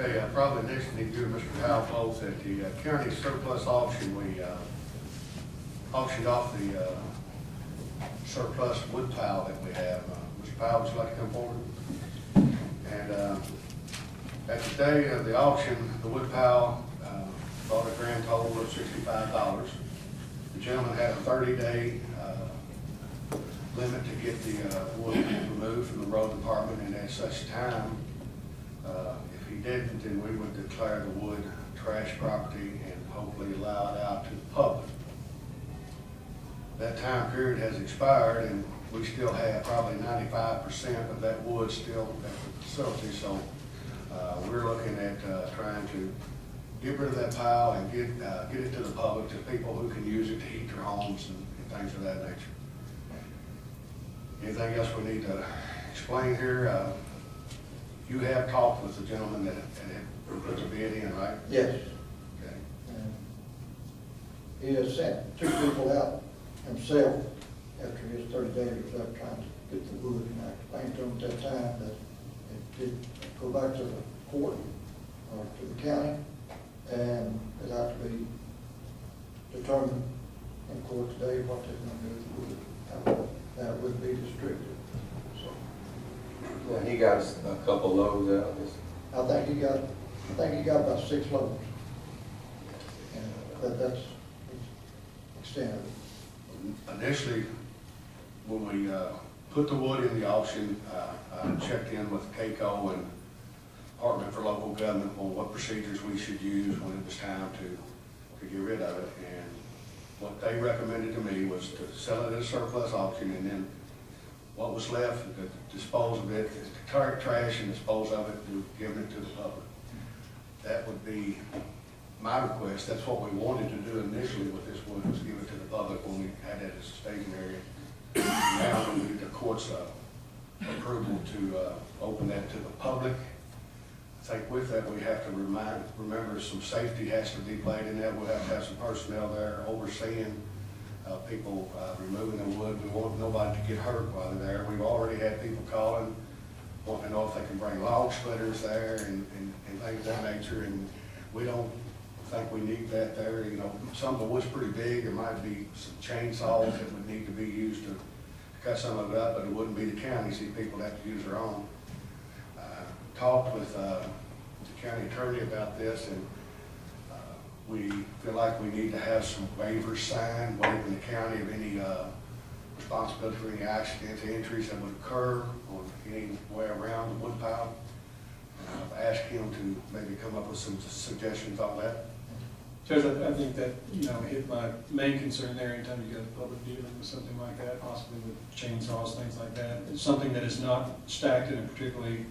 Okay, probably next need to do Mr. Howell both at the county surplus auction. We auctioned off the surplus wood pile that we have. Mr. Powell, would you like to come forward? And at the day of the auction, the wood pile bought a grand total of $65. The gentleman had a 30-day limit to get the wood removed from the road department, and at such time, if he didn't, then we would declare the wood trash property and hopefully allow it out to the public. That time period has expired, and we still have probably 95% of that wood still at the facility. So we're looking at trying to get rid of that pile and get it to the public, to people who can use it to heat their homes and things of that nature. Anything else we need to explain here? You have talked with the gentleman that had put the bid in, right? Yes. Okay. He has sent 2 people out himself after his 30 days was up trying to get the wood, and I explained to him at that time that it did go back to the court or to the county, and it had to be determined in court today what they're going to do with the wood, how that would be distributed. So, Yeah, he got a couple loads out of this. I think he got about 6 loads, and that's the extent of it. Initially, when we put the wood in the auction, I checked in with KCO and Department for Local Government on what procedures we should use when it was time to get rid of it. And what they recommended to me was to sell it at a surplus auction, and then what was left, to dispose of it, to tar it trash and dispose of it, to give it to the public. That would be my request. That's what we wanted to do initially with this wood, was give it to the public when we had it as a staging area. Now we need the court's approval to open that to the public. I think with that we have to remember some safety has to be played in that. We'll have to have some personnel there overseeing people removing the wood. We want nobody to get hurt while they're there. We've already had people calling, wanting to know if they can bring log splitters there and things of that nature, and we don't think we need that there. You know, some of the wood's pretty big. There might be some chainsaws that would need to be used to cut some of it up, but it wouldn't be the county. See, people would have to use their own. Talked with the county attorney about this, and we feel like we need to have some waivers signed, waiving the county of any responsibility for any accidents, injuries that would occur on any way around the wood pile. I've asked him to maybe come up with some suggestions on that. Judge, I think that, hit my main concern there. Anytime you got a public dealing with something like that, possibly with chainsaws, things like that, it's something that is not stacked in a particularly,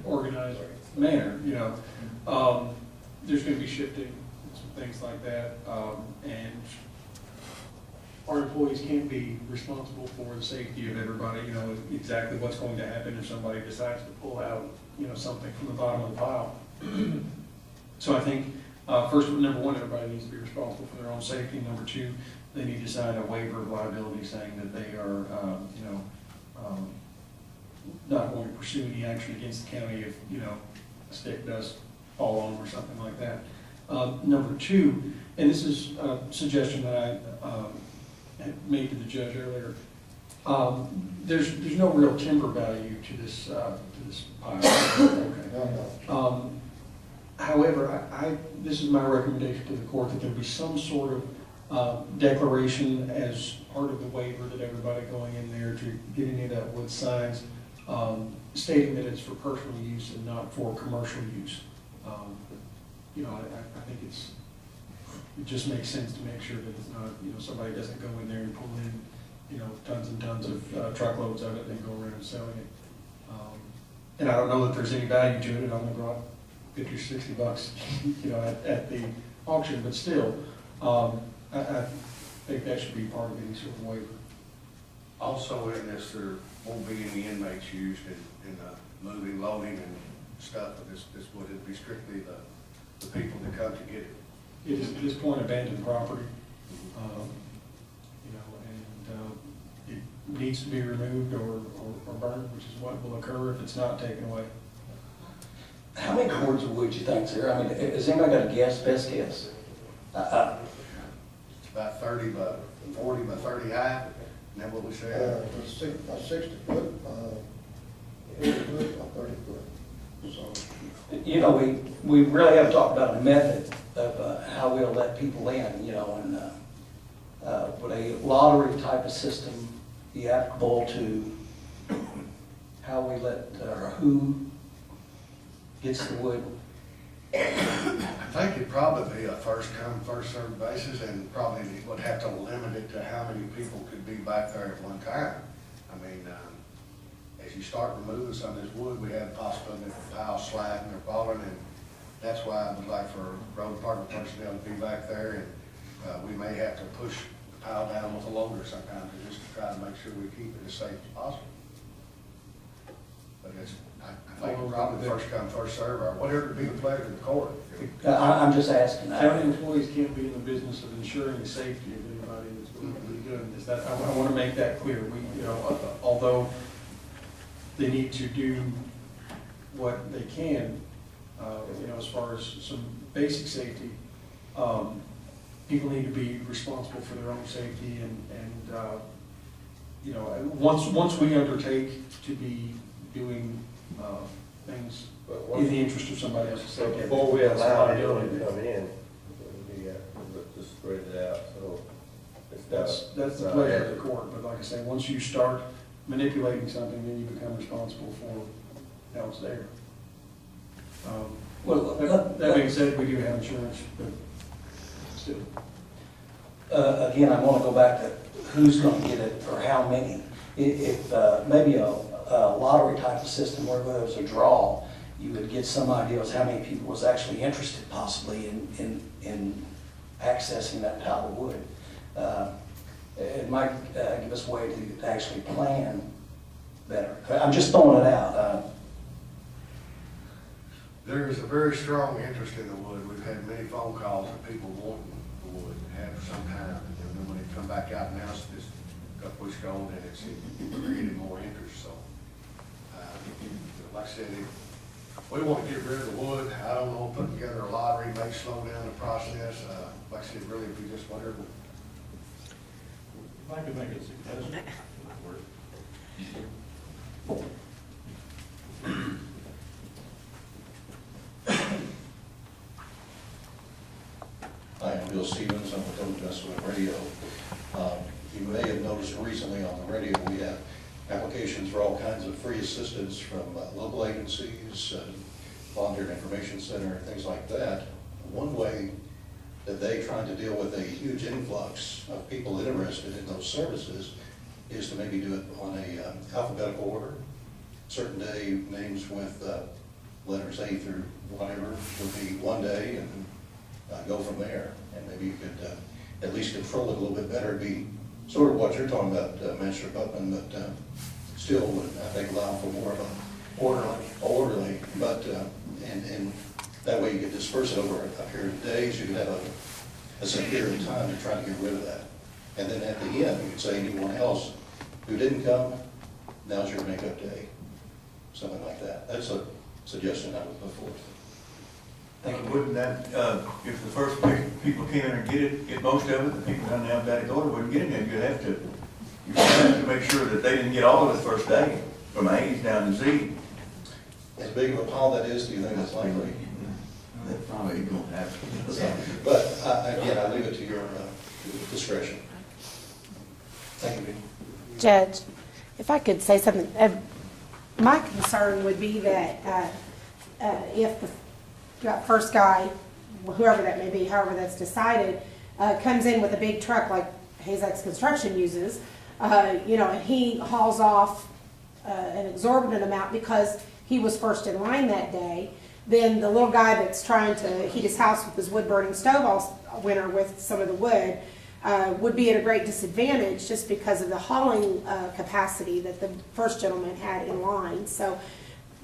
organized manner, there's going to be shifting and some things like that, and our employees can't be responsible for the safety of everybody, exactly what's going to happen if somebody decides to pull out, something from the bottom of the pile. So I think, first, number one, everybody needs to be responsible for their own safety. Number two, they need to sign a waiver of liability saying that they are, not going to pursue any action against the county if, a stick does fall on them or something like that. Number two, and this is a suggestion that I had made to the judge earlier, there's no real timber value to this pile. Okay. However, this is my recommendation to the court that there be some sort of declaration as part of the waiver that everybody going in there to get any of that wood signs, stating that it's for personal use and not for commercial use. I think it just makes sense to make sure that it's not, somebody doesn't go in there and pull in, tons and tons of truckloads of it and then go around selling it. And I don't know that there's any value to it. It only brought $50 or $60, at the auction, but still, I think that should be part of any sort of waiver. Also in this, there won't be any inmates used in moving, loading, and stuff. But this would be strictly the people that come to get it. It is at this point abandoned property, and it needs to be removed or burned, which is what will occur if it's not taken away. How many cords of wood you think's there? I mean, has anybody got a guess, best guess? It's about 30 by 40 by 30 high, isn't that what we said? It's 60 foot, 40 foot, by 30 foot, so. You know, we really haven't talked about a method of how we'll let people in, you know, and would a lottery type of system be applicable to how we let, or who gets the wood? I think it'd probably be a first come, first served basis, and probably would have to limit it to how many people could be back there at one time. I mean, as you start removing some of this wood, we have the possibility of the pile sliding or falling, and that's why I would like for road department personnel to be back there, and we may have to push the pile down with a loader sometimes, just to try to make sure we keep it as safe as possible. But it's, I think probably first come, first serve, or whatever be the pleasure of the court. I'm just asking. County employees can't be in the business of ensuring the safety of anybody that's going to be doing this. That, I want to make that clear. We, you know, although they need to do what they can, you know, as far as some basic safety, people need to be responsible for their own safety, and you know, once we undertake to be doing things in the interest of somebody else's So safety. before we that's allow liability. anyone to come in, we just spread it out, so it's not. That's the pleasure of the court, but like I say, once you start manipulating something, then you become responsible for how it's there. Well, That being said, we do have insurance, but still. Again, I want to go back to who's going to get it or how many. If maybe a lottery type of system where there was a draw, you would get some idea of how many people was actually interested possibly in accessing that pile of wood. It might give us a way to actually plan better. I'm just throwing it out. There is a very strong interest in the wood. We've had many phone calls of people wanting the wood, have for some time, and then when they come back out and announced this a couple weeks ago, then it's created more interest, so. Like I said, we want to get rid of the wood. I don't know, putting together a lottery may slow down the process. Like I said, really, if we just whatever. If I could make a suggestion. Hi, I'm Bill Stevens, I'm with Old Radio. You may have noticed recently on the radio we have applications for all kinds of free assistance from local agencies, Volunteer Information Center, and things like that. One way that they try to deal with a huge influx of people interested in those services is to maybe do it on a alphabetical order. Certain day names with letters A through whatever would be one day, and go from there. And maybe you could at least control it a little bit better. It'd be sort of what you're talking about, Mr. Putman, but still would, I think, allow for more of a orderly, but and that way you could disperse it over a period of days. You could have a set period of time to try to get rid of that. And then at the end, you could say anyone else who didn't come, now's your makeup day. Something like that. That's a suggestion I would put forth. Wouldn't that, if the first people came in and get most of it, the people down the alphabetical order wouldn't get it, you'd have to make sure that they didn't get all of it the first day, from A's down to Z. As big of a pile that is, do you think that's likely? That probably ain't gonna happen. But again, I leave it to your discretion. Thank you. Judge, if I could say something, my concern would be that if the first guy, whoever that may be, however that's decided, comes in with a big truck like Hazex Construction uses, you know, and he hauls off an exorbitant amount because he was first in line that day, then the little guy that's trying to heat his house with his wood-burning stove all winter with some of the wood would be at a great disadvantage just because of the hauling capacity that the first gentleman had in line. So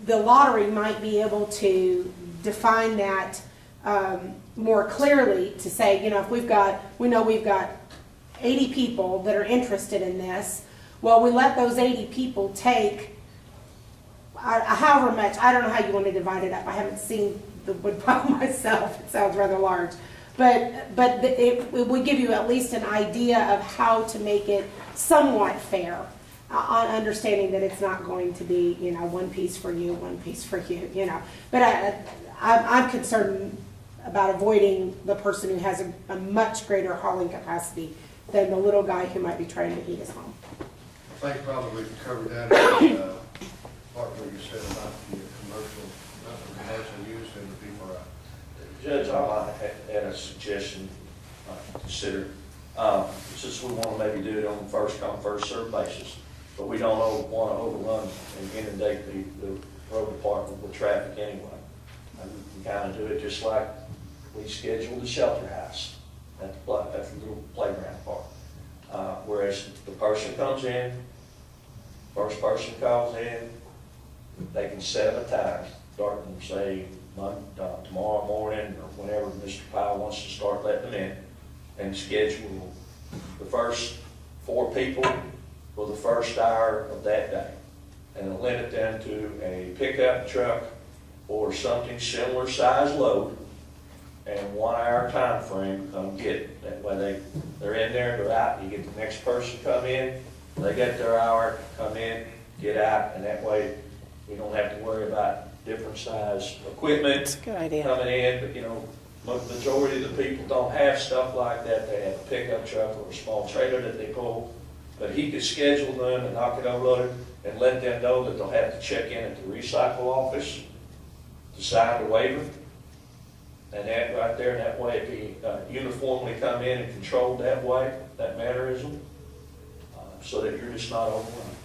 the lottery might be able to define that more clearly to say, you know, if we know we've got 80 people that are interested in this, well, we let those 80 people take however much, I don't know how you want to divide it up. I haven't seen the wood pile myself. It sounds rather large. But it would give you at least an idea of how to make it somewhat fair, on understanding that it's not going to be, you know, one piece for you, one piece for you, you know. But I'm concerned about avoiding the person who has a much greater hauling capacity than the little guy who might be trying to heat his home. I think probably we covered that in the part where you said about the commercial, not the commercial use and the people. Judge, I might add a suggestion to consider. Since we want to maybe do it on first come, first served basis, but we don't want to overrun and inundate the road department with traffic anyway. And we can kind of do it just like we scheduled the shelter house at the little playground park. Whereas the person comes in, first person calls in, they can set a time, starting, say, tomorrow morning or whenever Mr. Powell wants to start letting them in, and schedule the first 4 people for the first hour of that day, and limit them to a pickup truck or something similar size load, and 1 hour time frame to come get it. That way they're in there, they're out, you get the next person come in, they get their hour, come in, get out, and that way we don't have to worry about different size equipment. That's a good idea. Coming in, but you know, majority of the people don't have stuff like that. They have a pickup truck or a small trailer that they pull. But he could schedule them and knock it unloaded and let them know that they'll have to check in at the recycle office to sign the waiver. And that right there, and that way it be uniformly come in and controlled that way, that mannerism, so that you're just not overrun.